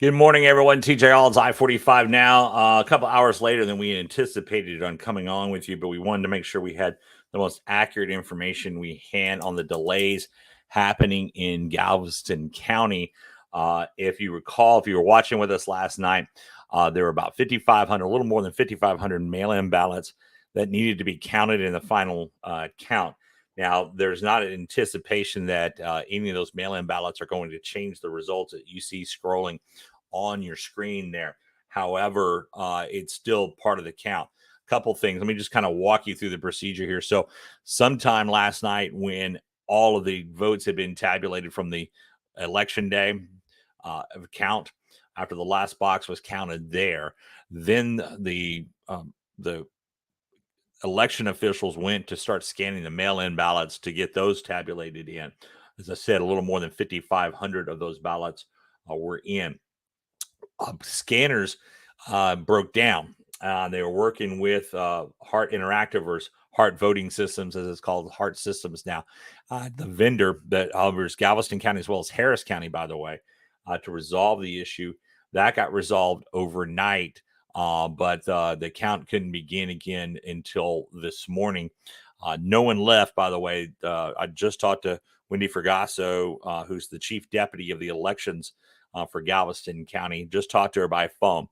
Good morning, everyone. TJ All's I-45 now. A couple hours later than we anticipated on coming on with you, but we wanted to make sure we had the most accurate information we can on the delays happening in Galveston County. If you recall, if you were watching with us last night, there were about 5,500, a little more than 5,500 mail-in ballots that needed to be counted in the final count. Now, there's not an anticipation that any of those mail-in ballots are going to change the results that you see scrolling on your screen there. However, it's still part of the count. Couple things. Let me just kind of walk you through the procedure here. So sometime last night when all of the votes had been tabulated from the election day count, after the last box was counted there, then the election officials went to start scanning the mail-in ballots to get those tabulated in. As I said, a little more than 5,500 of those ballots were in. Scanners broke down. They were working with Hart Interactive, or Hart Voting Systems, as it's called, Hart Systems now. The vendor that covers Galveston County as well as Harris County, by the way, to resolve the issue. That got resolved overnight, but the count couldn't begin again until this morning. No one left, by the way. I just talked to Wendy Fregasso, who's the chief deputy of the elections for Galveston County. Just talked to her by phone.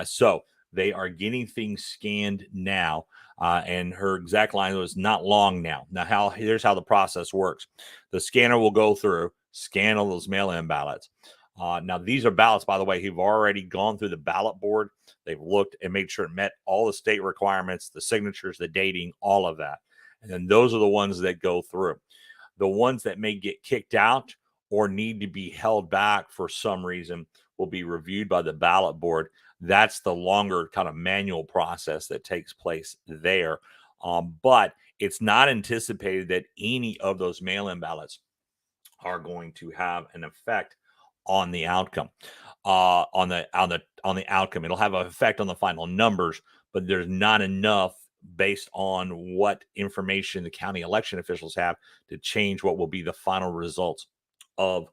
So they are getting things scanned now. And her exact line was not long now. Now, here's how the process works. The scanner will go through, scan all those mail-in ballots. Now, these are ballots, by the way, who've already gone through the ballot board. They've looked and made sure it met all the state requirements, the signatures, the dating, all of that. And then those are the ones that go through. The ones that may get kicked out or need to be held back for some reason will be reviewed by the ballot board. That's the longer kind of manual process that takes place there. But it's not anticipated that any of those mail-in ballots are going to have an effect on the outcome. On the outcome, it'll have an effect on the final numbers, but there's not enough based on what information the county election officials have to change what will be the final results of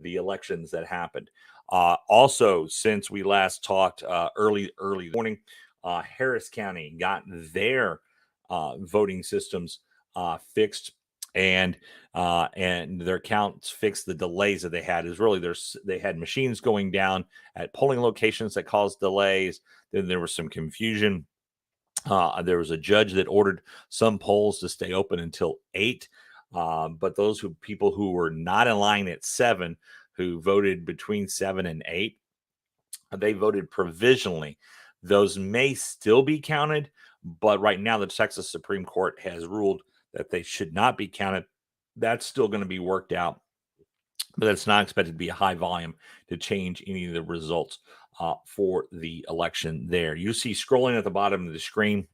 the elections that happened. Also, since we last talked early morning, Harris County got their voting systems fixed, and their counts fixed. The delays that they had is really they had machines going down at polling locations that caused delays. Then there was some confusion. There was a judge that ordered some polls to stay open until 8. But those people who were not in line at 7, who voted between 7 and 8, they voted provisionally. Those may still be counted, but right now the Texas Supreme Court has ruled that they should not be counted. That's still going to be worked out, but it's not expected to be a high volume to change any of the results for the election there. You see scrolling at the bottom of the screen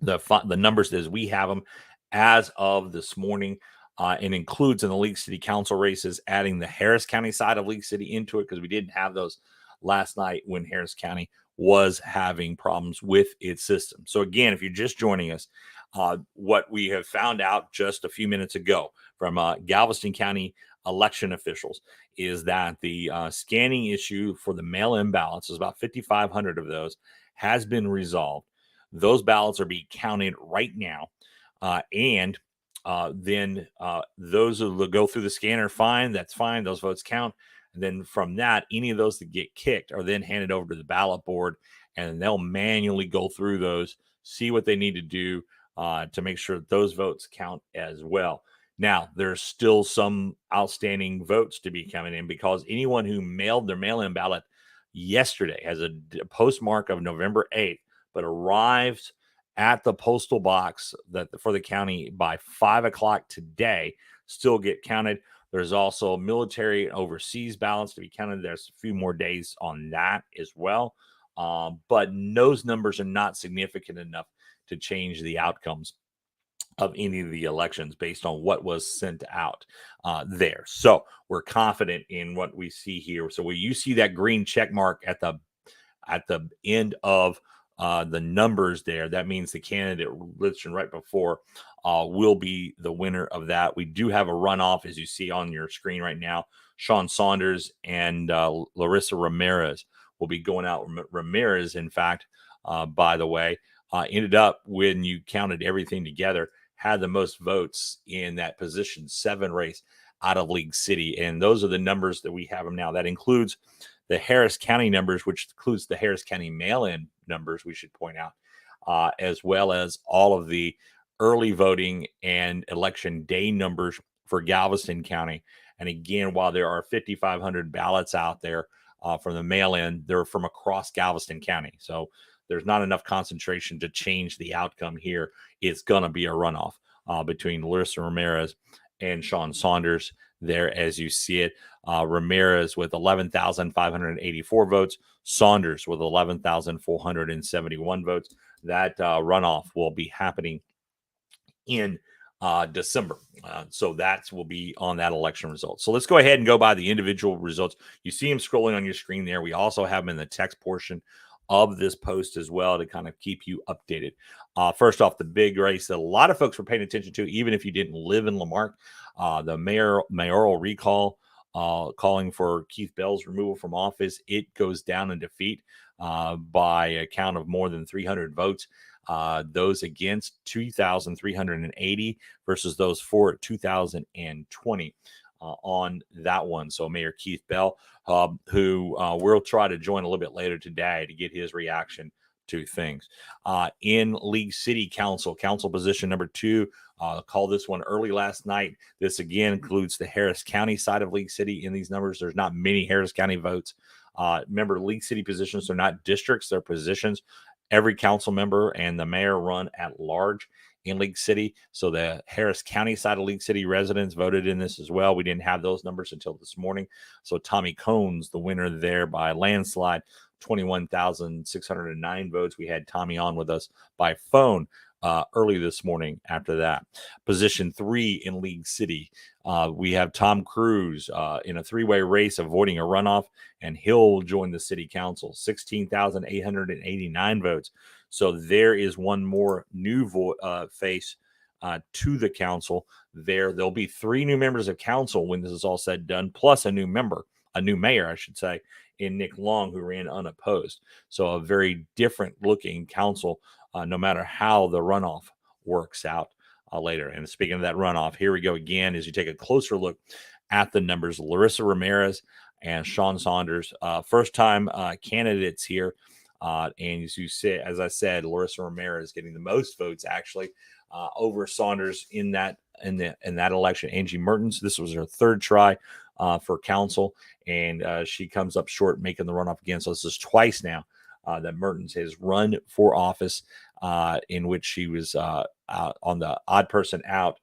the numbers as we have them as of this morning. And includes in the League City Council races, adding the Harris County side of League City into it, because we didn't have those last night when Harris County was having problems with its system. So again, if you're just joining us, what we have found out just a few minutes ago from Galveston County election officials is that the scanning issue for the mail-in ballots, is about 5,500 of those, has been resolved. Those ballots are being counted right now, and then those will go through the scanner. Fine, that's fine. Those votes count. And then from that, any of those that get kicked are then handed over to the ballot board, and they'll manually go through those, see what they need to do to make sure that those votes count as well. Now, there's still some outstanding votes to be coming in, because anyone who mailed their mail-in ballot yesterday has a postmark of November 8th, but arrived at the postal box for the county by 5 o'clock today, still get counted. There's also military and overseas ballots to be counted. There's a few more days on that as well. But those numbers are not significant enough to change the outcomes of any of the elections based on what was sent out there. So we're confident in what we see here. So when you see that green check mark at the end of the numbers there, that means the candidate listed right before will be the winner of that. We do have a runoff, as you see on your screen right now. Sean Saunders and Larissa Ramirez will be going out. Ramirez, in fact, by the way, ended up, when you counted everything together, had the most votes in that position 7 race out of League City. And those are the numbers that we have them now. That includes the Harris County numbers, which includes the Harris County mail-in numbers, we should point out, as well as all of the early voting and election day numbers for Galveston County. And again, while there are 5,500 ballots out there from the mail-in, they're from across Galveston County. So there's not enough concentration to change the outcome here. It's going to be a runoff between Larissa Ramirez and Sean Saunders there, as you see it. Ramirez with 11,584 votes, Saunders with 11,471 votes. That runoff will be happening in December. So that will be on that election result. So let's go ahead and go by the individual results. You see them scrolling on your screen there. We also have them in the text portion of this post as well to kind of keep you updated. First off, the big race that a lot of folks were paying attention to, even if you didn't live in Lamarque, the mayoral recall calling for Keith Bell's removal from office. It goes down in defeat by a count of more than 300 votes. Those against 2,380 versus those for 2,020 on that one. So Mayor Keith Bell, who we'll try to join a little bit later today to get his reaction to things. In League City Council position number 2, called this one early last night. This again includes the Harris County side of League City in these numbers. There's not many Harris County votes. Remember, League City positions are not districts, they're positions. Every council member and the mayor run at large in League City. So the Harris County side of League City residents voted in this as well. We didn't have those numbers until this morning. So Tommy Cohn's the winner there by landslide, 21,609 votes. We had Tommy on with us by phone early this morning after that. Position 3 in League City, we have Tom Cruise in a 3-way race avoiding a runoff, and he'll join the city council, 16,889 votes. So there is one more new face to the council there. There'll be 3 new members of council when this is all said and done, plus a new mayor, I should say, in Nick Long, who ran unopposed. So a very different looking council, no matter how the runoff works out later. And speaking of that runoff, here we go again as you take a closer look at the numbers. Larissa Ramirez and Sean Saunders, first time candidates here. And as I said, Larissa Ramirez getting the most votes actually over Saunders in that election. Angie Mertens, this was her 3rd try for council, and she comes up short, making the runoff again. So this is twice now that Mertens has run for office, in which she was on the odd person out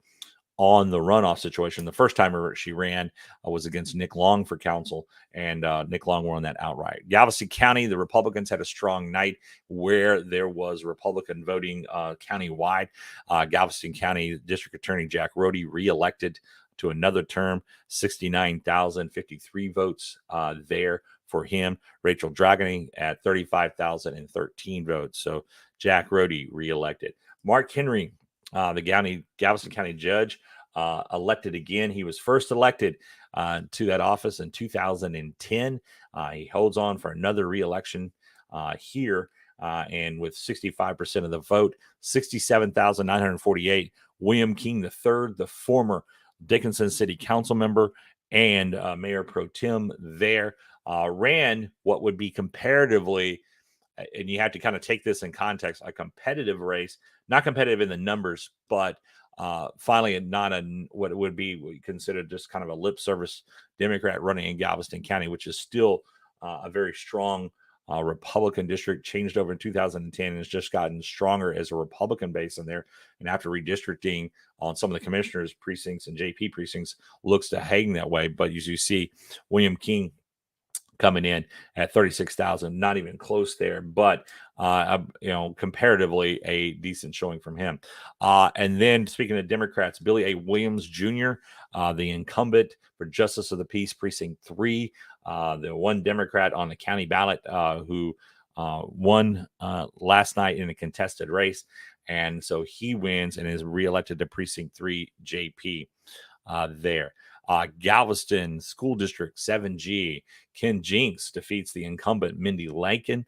on the runoff situation. The first time she ran was against Nick Long for council, and Nick Long won that outright. Galveston County, the Republicans had a strong night where there was Republican voting countywide. Galveston County District Attorney Jack Rohde reelected to another term, 69,053 votes there for him. Rachel Dragoni at 35,013 votes. So Jack Rohde reelected. Mark Henry, the Galveston County judge, elected again. He was first elected to that office in 2010. He holds on for another reelection here, and with 65% of the vote, 67,948. William King III, the former Dickinson City Council member and Mayor Pro Tem there, ran what would be comparatively, and you have to kind of take this in context, a competitive race, not competitive in the numbers, but finally not what would be considered just kind of a lip service Democrat running in Galveston County, which is still a very strong Republican district, changed over in 2010 and has just gotten stronger as a Republican base in there. And after redistricting on some of the commissioners' precincts and JP precincts, looks to hang that way. But as you see, William King coming in at 36,000, not even close there, but comparatively a decent showing from him. And then speaking of Democrats, Billy A. Williams Jr., the incumbent for Justice of the Peace, Precinct 3, the one Democrat on the county ballot who won last night in a contested race. And so he wins and is reelected to Precinct 3 JP there. Galveston School District 7G, Ken Jinks defeats the incumbent Mindy Lankin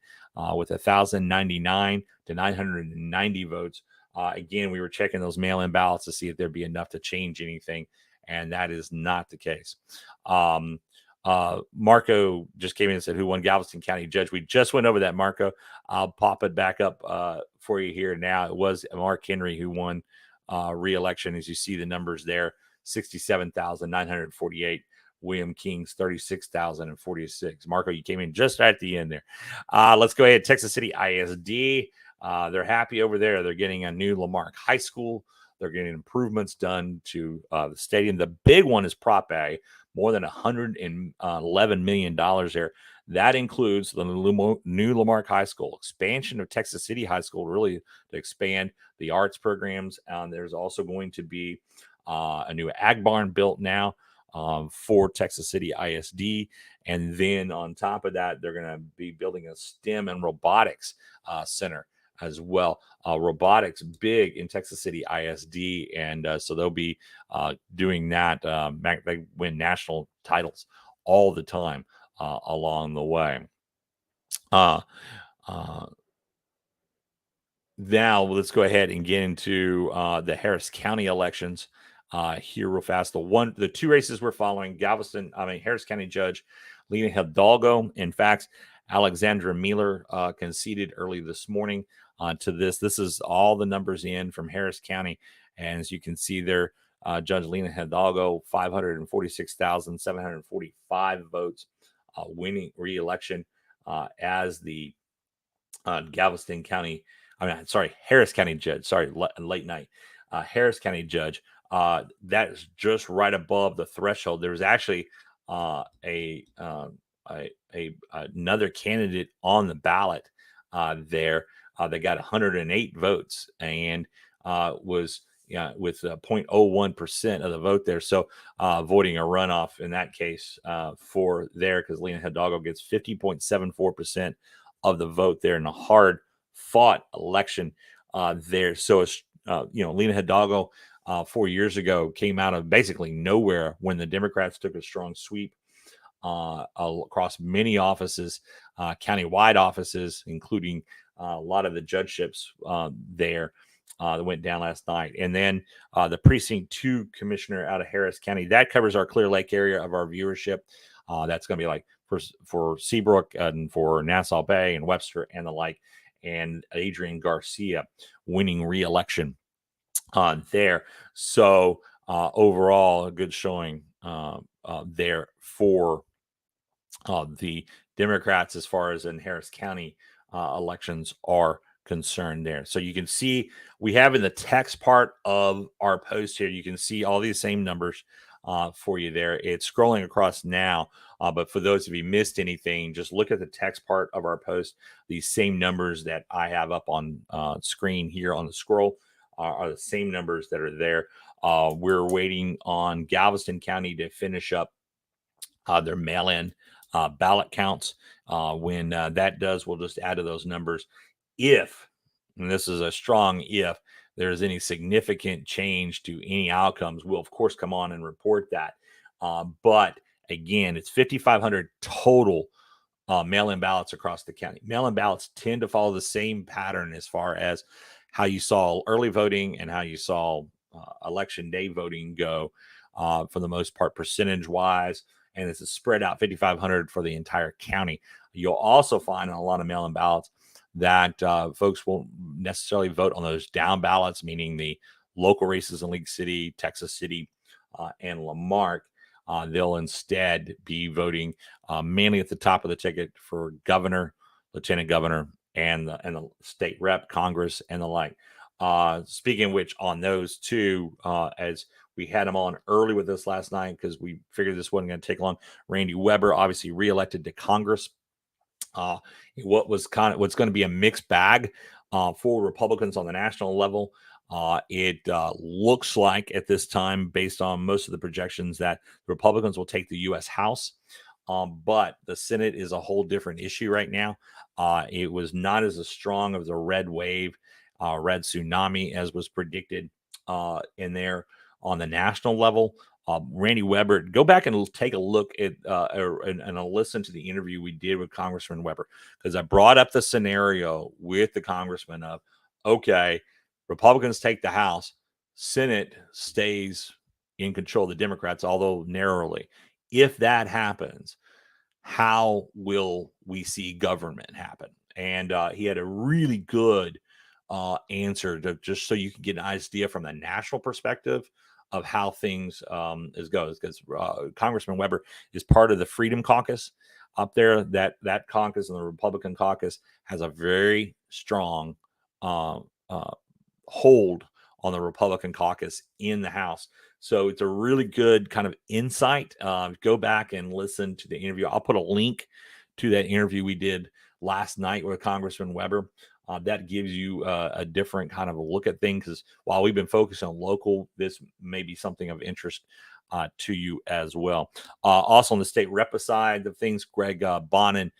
with 1,099 to 990 votes. Again, we were checking those mail-in ballots to see if there'd be enough to change anything, and that is not the case. Marco just came in and said, who won Galveston County Judge? We just went over that, Marco. I'll pop it back up for you here now. It was Mark Henry who won re-election, as you see the numbers there, 67,948. William King's 36,046. Marco, you came in just at the end there. Let's go ahead. Texas City ISD. They're happy over there. They're getting a new Lamarque High School. They're getting improvements done to the stadium. The big one is Prop A, more than $111 million there. That includes the new Lamarque High School, expansion of Texas City High School, really to expand the arts programs. There's also going to be a new ag barn built now for Texas City ISD. And then on top of that, they're going to be building a STEM and robotics center as well. Robotics big in Texas City ISD. And so they'll be doing that. They win national titles all the time along the way. Now let's go ahead and get into the Harris County elections here real fast. The two races we're following, Harris County Judge Lena Hidalgo. In fact, Alexandra Mealer conceded early this morning to this. This is all the numbers in from Harris County. And as you can see there, Judge Lena Hidalgo, 546,745 votes, winning re-election as the Harris County Judge. Late night. Harris County Judge. That's just right above the threshold. There was actually another candidate on the ballot there that got 108 votes and was with 0.01% of the vote there. So voting a runoff in that case for there, because Lena Hidalgo gets 50.74% of the vote there in a hard fought election there. So it's Lena Hidalgo 4 years ago came out of basically nowhere when the Democrats took a strong sweep across many offices, countywide offices, including a lot of the judgeships there that went down last night. And then the Precinct 2 commissioner out of Harris County, that covers our Clear Lake area of our viewership. That's going to be like for Seabrook and for Nassau Bay and Webster and the like. And Adrian Garcia winning re-election there. So overall, a good showing there for the Democrats as far as in Harris County elections are concerned there. So you can see we have in the text part of our post here, you can see all these same numbers for you there. It's scrolling across now, but for those of you missed anything, just look at the text part of our post. These same numbers that I have up on screen here on the scroll are the same numbers that are there. We're waiting on Galveston County to finish up their mail-in ballot counts. When that does, we'll just add to those numbers. If, and this is a strong if, there's any significant change to any outcomes, we'll of course come on and report that. But again, it's 5,500 total mail-in ballots across the county. Mail-in ballots tend to follow the same pattern as far as how you saw early voting and how you saw election day voting go for the most part, percentage-wise. And it's a spread out 5,500 for the entire county. You'll also find on a lot of mail-in ballots that folks won't necessarily vote on those down ballots, meaning the local races in League City, Texas City, and Lamarque. They'll instead be voting mainly at the top of the ticket for governor, lieutenant governor, and the state rep, Congress, and the like. Speaking of which, on those two, as we had them on early with us last night because we figured this wasn't going to take long. Randy Weber, obviously reelected to Congress. What's going to be a mixed bag for Republicans on the national level. It looks like at this time, based on most of the projections, that the Republicans will take the U.S. House. But the Senate is a whole different issue right now. It was not as strong of the red wave, red tsunami as was predicted in there on the national level. Randy Weber, go back and take a look at and listen to the interview we did with Congressman Weber, because I brought up the scenario with the congressman of, okay, Republicans take the House, Senate stays in control of the Democrats, although narrowly. If that happens, how will we see government happen? And he had a really good answer to, just so you can get an idea from the national perspective of how things goes. Because Congressman Weber is part of the Freedom Caucus up there. That caucus and the Republican caucus has a very strong hold on the Republican caucus in the House. So it's a really good kind of insight. Go back and listen to the interview. I'll put a link to that interview we did last night with Congressman Weber. That gives you a different kind of a look at things, because while we've been focused on local, this may be something of interest to you as well. Also on the state rep side of things, Greg Bonin,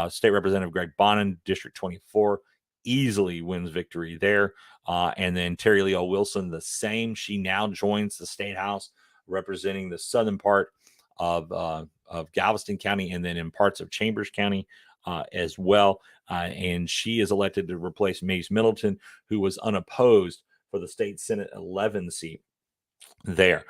State Representative Greg Bonin, District 24, easily wins victory there. And then Terry Leo Wilson, the same. She now joins the State House representing the southern part of Galveston County, and then in parts of Chambers County as well. And she is elected to replace Mace Middleton, who was unopposed for the state Senate 11 seat there.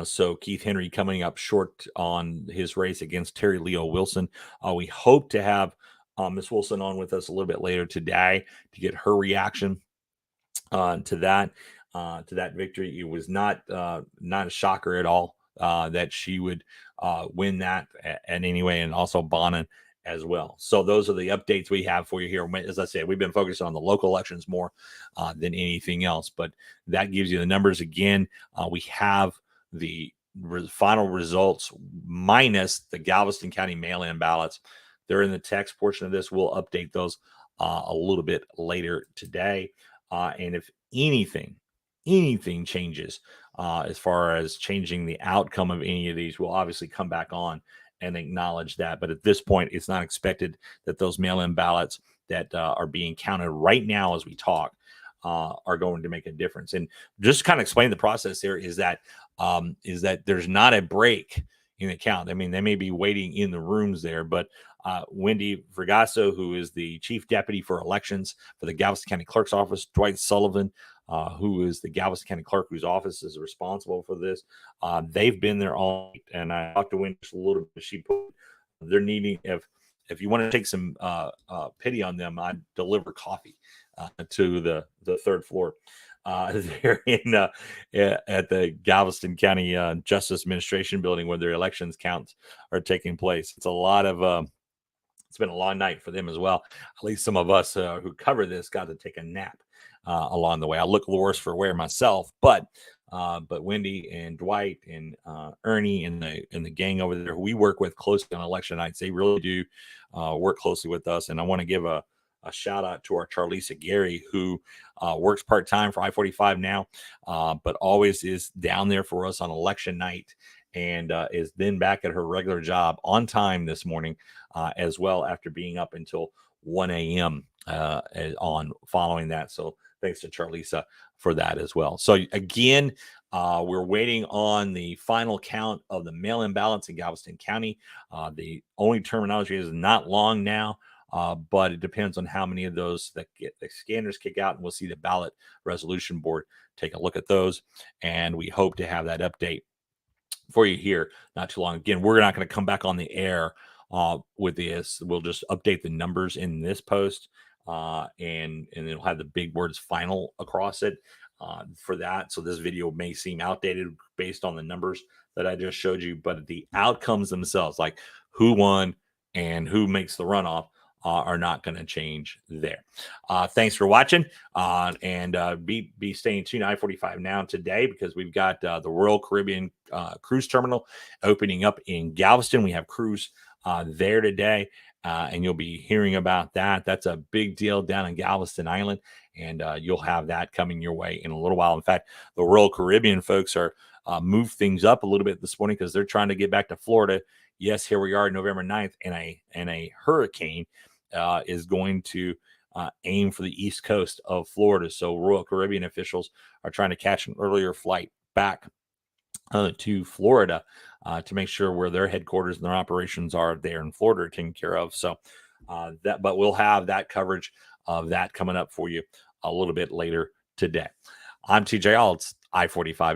So Keith Henry coming up short on his race against Terry Leo Wilson. We hope to have Ms. Wilson on with us a little bit later today to get her reaction to that victory. It was not a shocker at all that she would win that in any way, and also Bonin as well. So those are the updates we have for you here. As I said, we've been focused on the local elections more than anything else, but that gives you the numbers again. We have the final results minus the Galveston County mail-in ballots. They're in the text portion of this. We'll update those a little bit later today. And if anything changes as far as changing the outcome of any of these, we'll obviously come back on and acknowledge that. But at this point, it's not expected that those mail-in ballots that are being counted right now as we talk are going to make a difference. And just kind of explain the process there is that there's not a break in the count. I mean, they may be waiting in the rooms there, but Wendy Fregasso, who is the chief deputy for elections for the Galveston County Clerk's office, Dwight Sullivan, who is the Galveston County Clerk, whose office is responsible for this. They've been there all night, and I talked to Wendy just a little bit. She put they're needing, if you want to take some pity on them, I'd deliver coffee to the third floor there in at the Galveston County Justice Administration building, where their elections counts are taking place. It's a lot of it's been a long night for them as well. At least some of us who cover this got to take a nap along the way. I look worse for wear myself, but Wendy and Dwight and Ernie and the gang over there who we work with closely on election nights, they really do work closely with us. And I want to give a shout out to our Charlisa Gary, who works part-time for I-45 now, but always is down there for us on election night, and is then back at her regular job on time this morning as well, after being up until 1 a.m. On following that. So thanks to Charlisa for that as well. So again, we're waiting on the final count of the mail-in ballots in Galveston County. The only terminology is not long now, but it depends on how many of those that get the scanners kick out, and we'll see the ballot resolution board take a look at those. And we hope to have that update for you here not too long. Again, we're not going to come back on the air with this. We'll just update the numbers in this post, and it'll have the big words final across it for that. So this video may seem outdated based on the numbers that I just showed you, but the outcomes themselves, like who won and who makes the runoff, are not going to change there. Thanks for watching, and be staying tuned. I-45 now today, because we've got the Royal Caribbean cruise terminal opening up in Galveston. We have cruise there today, and you'll be hearing about that. That's a big deal down in Galveston Island, and you'll have that coming your way in a little while. In fact, the Royal Caribbean folks are moved things up a little bit this morning, because they're trying to get back to Florida yes, here we are, November 9th, and a hurricane is going to aim for the east coast of Florida. So Royal Caribbean officials are trying to catch an earlier flight back to Florida to make sure where their headquarters and their operations are there in Florida are taken care of. So but we'll have that coverage of that coming up for you a little bit later today. I'm TJ All. It's I-45.